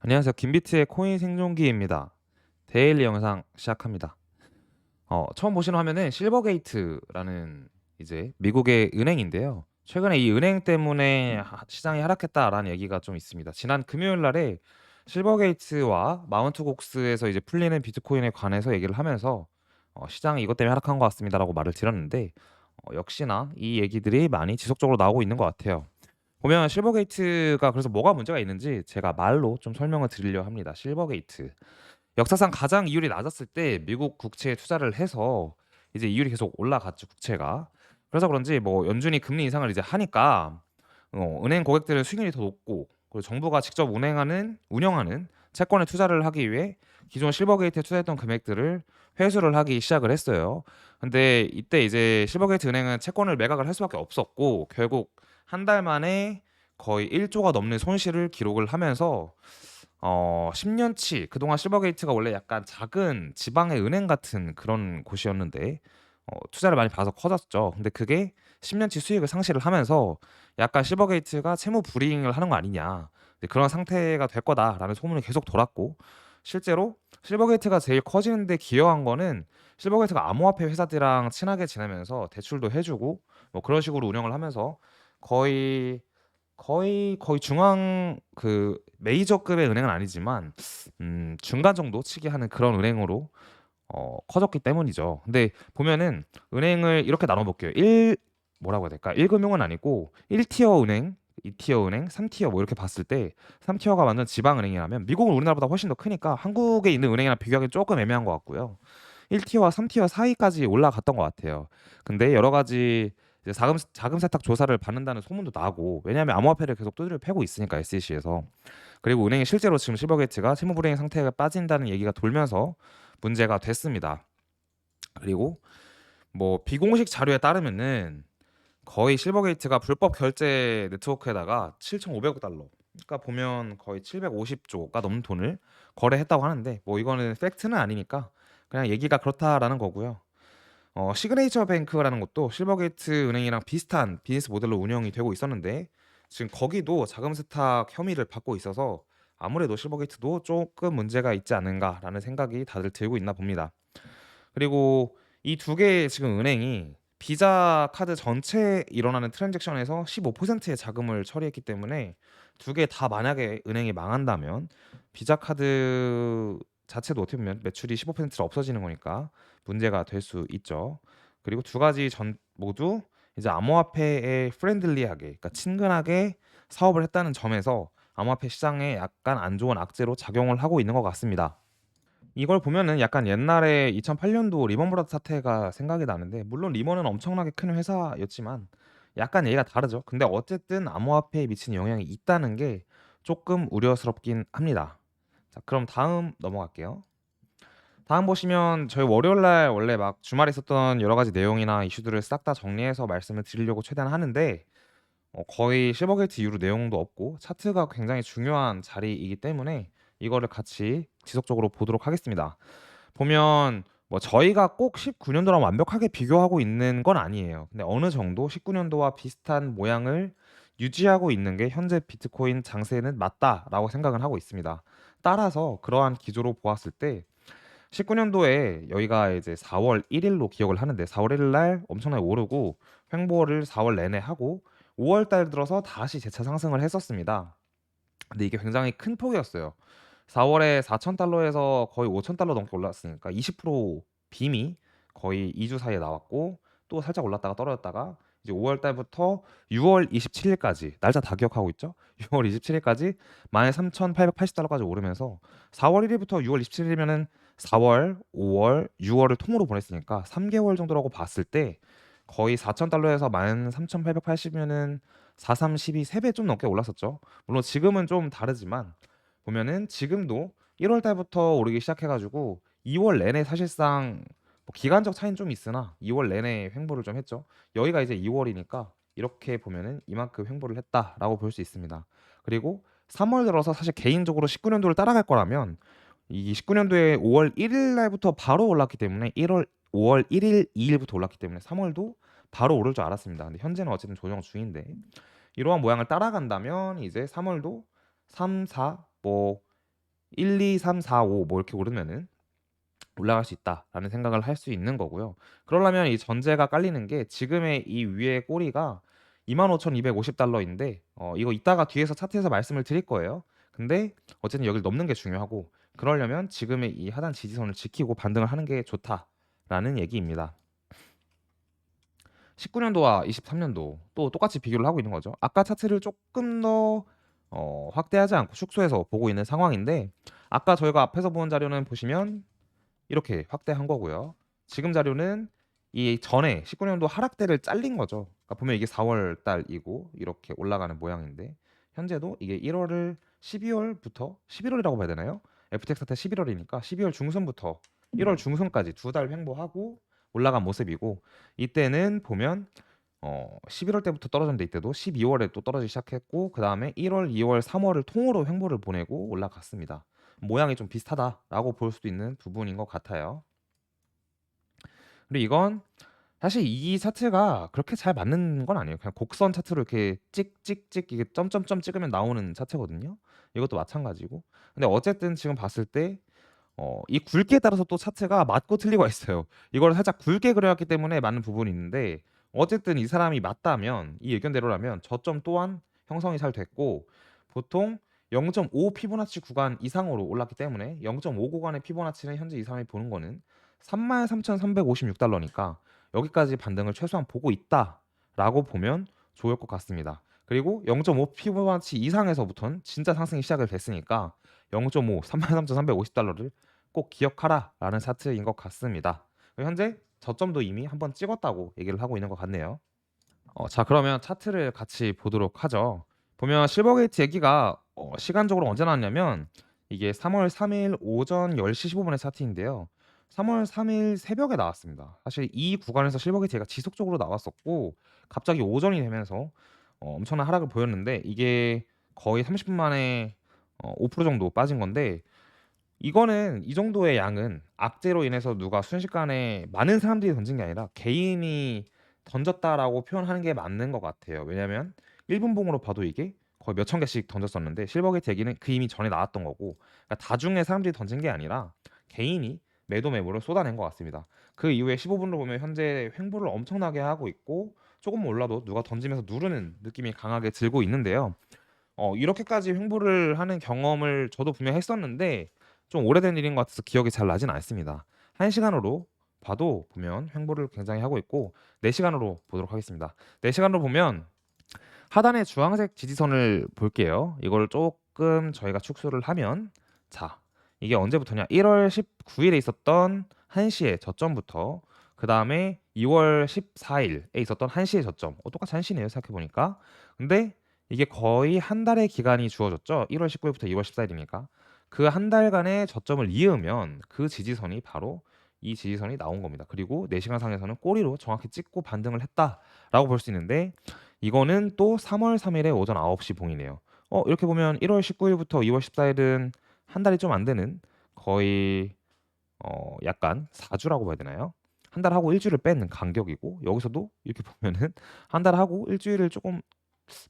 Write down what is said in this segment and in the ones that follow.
안녕하세요. 김비트의 코인 생존기입니다. 데일리 영상 시작합니다. 처음 보시는 화면은 실버게이트라는 이제 미국의 은행인데요. 최근에 이 은행 때문에 시장이 하락했다라는 얘기가 좀 있습니다. 지난 금요일 날에 실버게이트와 마운트 곡스에서 이제 풀리는 비트코인에 관해서 얘기를 하면서 시장이 이것 때문에 하락한 것 같습니다라고 말을 드렸는데 역시나 이 얘기들이 많이 지속적으로 나오고 있는 것 같아요. 보면 실버게이트가 그래서 뭐가 문제가 있는지 제가 말로 좀 설명을 드리려 합니다. 실버게이트. 역사상 가장 이율이 낮았을 때 미국 국채에 투자를 해서 이제 이율이 계속 올라갔죠, 국채가. 그래서 그런지 뭐 연준이 금리 인상을 이제 하니까 은행 고객들의 수익률이 더 높고, 그리고 정부가 직접 운영하는 채권에 투자를 하기 위해 기존 실버게이트에 투자했던 금액들을 회수를 하기 시작을 했어요. 근데 이때 이제 실버게이트 은행은 채권을 매각을 할 수밖에 없었고, 결국 한 달 만에 거의 1조가 넘는 손실을 기록을 하면서 10년치, 그동안 실버게이트가 원래 약간 작은 지방의 은행 같은 그런 곳이었는데 투자를 많이 받아서 커졌죠. 근데 그게 10년치 수익을 상실을 하면서 약간 실버게이트가 채무 불이행을 하는 거 아니냐, 이제 그런 상태가 될 거다라는 소문이 계속 돌았고, 실제로 실버게이트가 제일 커지는 데 기여한 거는 실버게이트가 암호화폐 회사들이랑 친하게 지내면서 대출도 해 주고 뭐 그런 식으로 운영을 하면서 거의 거의 중앙 그 메이저급의 은행은 아니지만 중간 정도 치게 하는 그런 은행으로 커졌기 때문이죠. 근데 보면은 은행을 이렇게 나눠 볼게요. 1 뭐라고 해야 될까? 1 금융은 아니고 1 티어 은행, 2 티어 은행, 3 티어 뭐 이렇게 봤을 때 3 티어가 완전 지방 은행이라면 미국은 우리나라보다 훨씬 더 크니까 한국에 있는 은행이랑 비교하기엔 쪼끔 애매한 것 같고요. 1 티어와 3 티어 사이까지 올라갔던 것 같아요. 근데 여러 가지 이제 자금 세탁 조사를 받는다는 소문도 나고, 왜냐하면 암호화폐를 계속 두드려 패고 있으니까 SEC에서. 그리고 은행이 실제로 지금 실버게이트가 채무 불이행 상태가 빠진다는 얘기가 돌면서 문제가 됐습니다. 그리고 뭐 비공식 자료에 따르면은 거의 실버게이트가 불법 결제 네트워크에다가 7,500억 달러, 그러니까 보면 거의 750조가 넘는 돈을 거래했다고 하는데, 뭐 이거는 팩트는 아니니까 그냥 얘기가 그렇다라는 거고요. 시그네이처 뱅크라는 것도 실버게이트 은행이랑 비슷한 비즈니스 모델로 운영이 되고 있었는데, 지금 거기도 자금 세탁 혐의를 받고 있어서 아무래도 실버게이트도 조금 문제가 있지 않은가라는 생각이 다들 들고 있나 봅니다. 그리고 이 두 개의 지금 은행이 비자 카드 전체에 일어나는 트랜잭션에서 15%의 자금을 처리했기 때문에, 두 개 다 만약에 은행이 망한다면 비자 카드 자체도 어떻게 보면 매출이 15%로 없어지는 거니까 문제가 될 수 있죠. 그리고 두 가지 전 모두 이제 암호화폐에 프렌들리하게, 그러니까 친근하게 사업을 했다는 점에서 암호화폐 시장에 약간 안 좋은 악재로 작용을 하고 있는 것 같습니다. 이걸 보면은 약간 옛날에 2008년도 리먼 브라더 사태가 생각이 나는데, 물론 리먼은 엄청나게 큰 회사였지만 약간 얘기가 다르죠. 근데 어쨌든 암호화폐에 미치는 영향이 있다는 게 조금 우려스럽긴 합니다. 자, 그럼 다음 넘어갈게요. 다음 보시면 저희 월요일 날 원래 막 주말에 있었던 여러 가지 내용이나 이슈들을 싹 다 정리해서 말씀을 드리려고 최대한 하는데, 거의 실버게이트 이후로 내용도 없고 차트가 굉장히 중요한 자리이기 때문에 이거를 같이 지속적으로 보도록 하겠습니다. 보면 뭐 저희가 꼭 19년도랑 완벽하게 비교하고 있는 건 아니에요. 근데 어느 정도 19년도와 비슷한 모양을 유지하고 있는 게 현재 비트코인 장세는 맞다라고 생각을 하고 있습니다. 따라서 그러한 기조로 보았을 때 19년도에 여기가 이제 4월 1일로 기억을 하는데, 4월 1일 날 엄청나게 오르고 횡보를 4월 내내 하고 5월 달 들어서 다시 재차 상승을 했었습니다. 근데 이게 굉장히 큰 폭이었어요. 4월에 4,000달러에서 거의 5,000달러 넘게 올랐으니까 20% 빔이 거의 2주 사이에 나왔고, 또 살짝 올랐다가 떨어졌다가 이제 5월 달부터 6월 27일까지, 날짜 다 기억하고 있죠? 6월 27일까지 13,880달러까지 오르면서 4월 1일부터 6월 27일이면은 4월, 5월, 6월을 통으로 보냈으니까 3개월 정도라고 봤을 때 거의 4,000달러에서 13,880이면은 4, 3, 12 3배 좀 넘게 올랐었죠. 물론 지금은 좀 다르지만 보면은 지금도 1월 달부터 오르기 시작해 가지고 2월 내내 사실상 뭐 기간적 차이는 좀 있으나 2월 내내 횡보를 좀 했죠. 여기가 이제 2월이니까 이렇게 보면은 이만큼 횡보를 했다라고 볼 수 있습니다. 그리고 3월 들어서 사실 개인적으로 19년도를 따라갈 거라면 이 19년도에 5월 1일 날부터 바로 올랐기 때문에 5월 1일, 2일부터 올랐기 때문에 3월도 바로 오를 줄 알았습니다. 근데 현재는 어쨌든 조정 중인데, 이러한 모양을 따라간다면 이제 3월도 3, 4, 뭐 1, 2, 3, 4, 5 뭐 이렇게 오르면은 올라갈 수 있다라는 생각을 할 수 있는 거고요. 그러려면 이 전제가 깔리는 게 지금의 이 위에 꼬리가 25,250달러인데 이거 이따가 뒤에서 차트에서 말씀을 드릴 거예요. 근데 어쨌든 여기를 넘는 게 중요하고 그러려면 지금의 이 하단 지지선을 지키고 반등을 하는 게 좋다라는 얘기입니다. 19년도와 23년도 또 똑같이 비교를 하고 있는 거죠. 아까 차트를 조금 더 확대하지 않고 축소해서 보고 있는 상황인데 아까 저희가 앞에서 본 자료는 보시면 이렇게 확대한 거고요. 지금 자료는 이 전에 19년도 하락대를 잘린 거죠. 그러니까 보면 이게 4월 달이고 이렇게 올라가는 모양인데 현재도 이게 1월을 12월부터 11월이라고 봐야 되나요? FTX 사태 11월이니까 12월 중순부터 1월 중순까지 두 달 횡보하고 올라간 모습이고 이때는 보면 11월 때부터 떨어졌는데 이때도 12월에 또 떨어지기 시작했고 그다음에 1월, 2월, 3월을 통으로 횡보를 보내고 올라갔습니다. 모양이 좀 비슷하다라고 볼 수도 있는 부분인 것 같아요. 그리고 이건 사실 이 차트가 그렇게 잘 맞는 건 아니에요. 그냥 곡선 차트로 이렇게 찍찍찍 이게 점점점 찍으면 나오는 차트거든요. 이것도 마찬가지고. 근데 어쨌든 지금 봤을 때 이 굵기에 따라서 또 차트가 맞고 틀리고 있어요. 이걸 살짝 굵게 그려왔기 때문에 맞는 부분이 있는데 어쨌든 이 사람이 맞다면 이 의견대로라면 저점 또한 형성이 잘 됐고 보통 0.5 피보나치 구간 이상으로 올랐기 때문에 0.5 구간의 피보나치는 현재 이 사람이 보는 거는 33,356달러니까 여기까지 반등을 최소한 보고 있다라고 보면 좋을 것 같습니다. 그리고 0.5 피보나치 이상에서부터는 진짜 상승이 시작을 됐으니까 0.5, 33,350달러를 꼭 기억하라라는 차트인 것 같습니다. 현재 저점도 이미 한번 찍었다고 얘기를 하고 있는 것 같네요. 자 그러면 차트를 같이 보도록 하죠. 보면 실버게이트 얘기가 시간적으로 언제 나왔냐면 이게 3월 3일 오전 10시 15분의 차트인데요. 3월 3일 새벽에 나왔습니다. 사실 이 구간에서 실버게이트 얘가 지속적으로 나왔었고 갑자기 오전이 되면서 엄청난 하락을 보였는데 이게 거의 30분 만에 5% 정도 빠진 건데 이거는 이 정도의 양은 악재로 인해서 누가 순식간에 많은 사람들이 던진 게 아니라 개인이 던졌다라고 표현하는 게 맞는 것 같아요. 왜냐면 1분봉으로 봐도 이게 거의 몇천 개씩 던졌었는데 실버게이트 얘기는 그 이미 전에 나왔던 거고 그러니까 다중의 사람들이 던진 게 아니라 개인이 매도 매물을 쏟아낸 것 같습니다. 그 이후에 15분으로 보면 현재 횡보를 엄청나게 하고 있고 조금 올라도 누가 던지면서 누르는 느낌이 강하게 들고 있는데요. 이렇게까지 횡보를 하는 경험을 저도 분명히 했었는데 좀 오래된 일인 것 같아서 기억이 잘 나진 않습니다. 1시간으로 봐도 보면 횡보를 굉장히 하고 있고 4시간으로 보도록 하겠습니다. 4시간으로 보면 하단의 주황색 지지선을 볼게요. 이걸 조금 저희가 축소를 하면 자 이게 언제부터냐 1월 19일에 있었던 1시의 저점부터 그 다음에 2월 14일에 있었던 1시의 저점 똑같이 1시네요 생각해보니까 근데 이게 거의 한 달의 기간이 주어졌죠. 1월 19일부터 2월 14일이니까 그 한 달간의 저점을 이으면 그 지지선이 바로 이 지지선이 나온 겁니다. 그리고 4시간 상에서는 꼬리로 정확히 찍고 반등을 했다라고 볼 수 있는데 이거는 또 3월 3일에 오전 9시 봉이네요. 이렇게 보면 1월 19일부터 2월 14일은 한 달이 좀 안 되는 거의 약간 4주라고 봐야 되나요? 한 달하고 일주일을 뺀 간격이고 여기서도 이렇게 보면은 한 달하고 일주일을 조금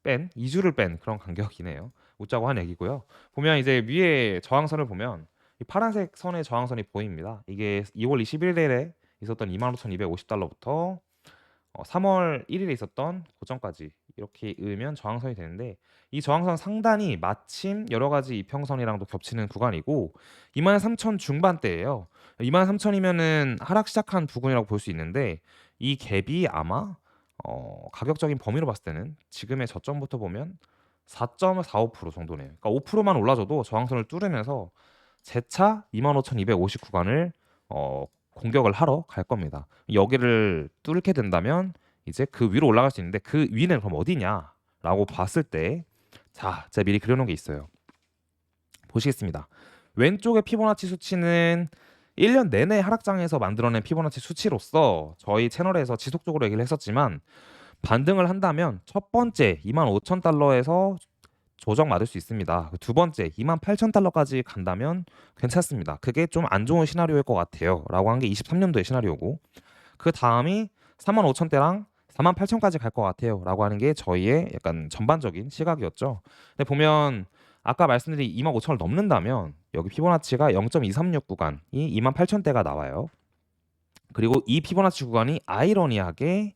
뺀 2주를 뺀 그런 간격이네요. 웃자고 한 얘기고요. 보면 이제 위에 저항선을 보면 이 파란색 선의 저항선이 보입니다. 이게 2월 21일에 있었던 25,250달러부터 3월 1일에 있었던 고점까지 이렇게 으면 저항선이 되는데 이 저항선 상단이 마침 여러 가지 이평선이랑도 겹치는 구간이고 23,000 중반대예요. 23,000이면은 하락 시작한 부근이라고 볼 수 있는데 이 갭이 아마 가격적인 범위로 봤을 때는 지금의 저점부터 보면 4.45% 정도네요. 그러니까 5%만 올라줘도 저항선을 뚫으면서 재차 25,250 구간을 공격을 하러 갈 겁니다. 여기를 뚫게 된다면 이제 그 위로 올라갈 수 있는데 그 위는 그럼 어디냐라고 봤을 때 자, 제가 미리 그려놓은 게 있어요. 보시겠습니다. 왼쪽의 피보나치 수치는 1년 내내 하락장에서 만들어낸 피보나치 수치로서 저희 채널에서 지속적으로 얘기를 했었지만 반등을 한다면 첫 번째 25,000달러에서 조정받을 수 있습니다. 두 번째 28,000달러까지 간다면 괜찮습니다. 그게 좀 안 좋은 시나리오일 것 같아요. 라고 한 게 23년도의 시나리오고 그 다음이 35,000대랑 48,000까지 갈 것 같아요. 라고 하는 게 저희의 약간 전반적인 시각이었죠. 근데 보면 아까 말씀드린 25,000을 넘는다면 여기 피보나치가 0.236 구간이 28,000대가 나와요. 그리고 이 피보나치 구간이 아이러니하게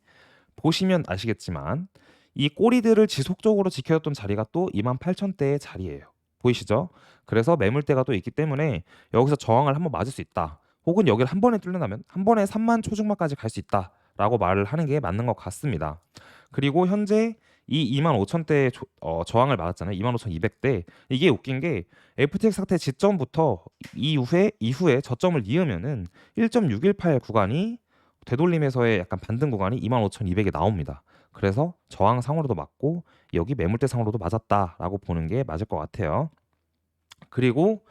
보시면 아시겠지만 이 꼬리들을 지속적으로 지켜줬던 자리가 또 28,000대의 자리예요. 보이시죠? 그래서 매물대가 또 있기 때문에 여기서 저항을 한번 맞을 수 있다. 혹은 여기를 한 번에 뚫는다면 한 번에 3만 초중반까지 갈 수 있다라고 말을 하는 게 맞는 것 같습니다. 그리고 현재 이 25,000대 저항을 맞았잖아요. 25,200대. 이게 웃긴 게 FTX 사태 지점부터 이후에 저점을 이으면은 1.618 구간이 되돌림에서의 약간 반등 구간이 25,200에 나옵니다. 그래서 저항상으로도 맞고 여기 매물대상으로도 맞았다라고 보는 게 맞을 것 같아요. 그리고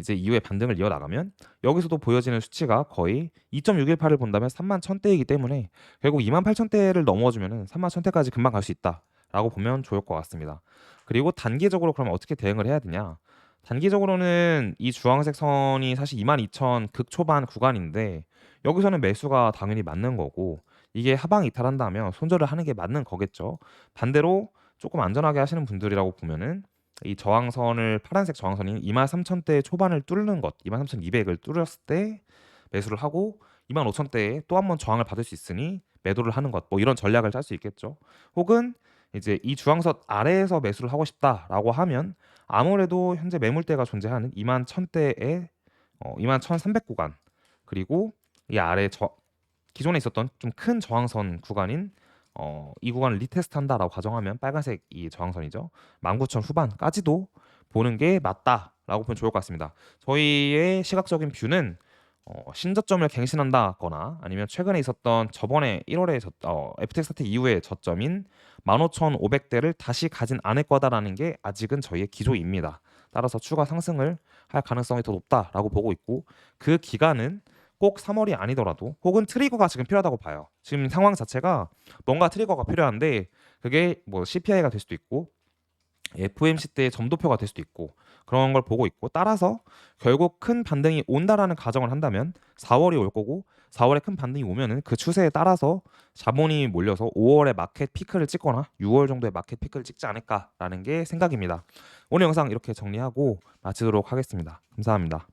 이제 이후에 반등을 이어나가면 여기서도 보여지는 수치가 거의 2.618을 본다면 31,000대이기 때문에 결국 28,000대를 넘어주면은 31,000대까지 금방 갈 수 있다라고 보면 좋을 것 같습니다. 그리고 단기적으로 그러면 어떻게 대응을 해야 되냐? 단기적으로는 이 주황색 선이 사실 22,000 극초반 구간인데 여기서는 매수가 당연히 맞는 거고 이게 하방 이탈한다면 손절을 하는 게 맞는 거겠죠. 반대로 조금 안전하게 하시는 분들이라고 보면은 이 저항선을 파란색 저항선인 23,000대 초반을 뚫는 것, 23,200을 뚫었을 때 매수를 하고 25,000대에 또 한 번 저항을 받을 수 있으니 매도를 하는 것, 뭐 이런 전략을 짤 수 있겠죠. 혹은 이제 이 주황선 아래에서 매수를 하고 싶다라고 하면 아무래도 현재 매물대가 존재하는 21,000대에 21,300 구간 그리고 이 아래 기존에 있었던 좀 큰 저항선 구간인 이 구간을 리테스트한다라고 가정하면 빨간색 이 저항선이죠. 19,000 후반까지도 보는 게 맞다라고 보면 좋을 것 같습니다. 저희의 시각적인 뷰는 신저점을 갱신한다거나 아니면 최근에 있었던 저번에 1월에 FTX 사태 이후의 저점인 15,500대를 다시 가진 않을 거다라는 게 아직은 저희의 기조입니다. 따라서 추가 상승을 할 가능성이 더 높다라고 보고 있고 그 기간은 꼭 3월이 아니더라도 혹은 트리거가 지금 필요하다고 봐요. 지금 상황 자체가 뭔가 트리거가 필요한데 그게 뭐 CPI가 될 수도 있고 FOMC 때 점도표가 될 수도 있고 그런 걸 보고 있고 따라서 결국 큰 반등이 온다라는 가정을 한다면 4월이 올 거고 4월에 큰 반등이 오면은 그 추세에 따라서 자본이 몰려서 5월에 마켓 피크를 찍거나 6월 정도에 마켓 피크를 찍지 않을까라는 게 생각입니다. 오늘 영상 이렇게 정리하고 마치도록 하겠습니다. 감사합니다.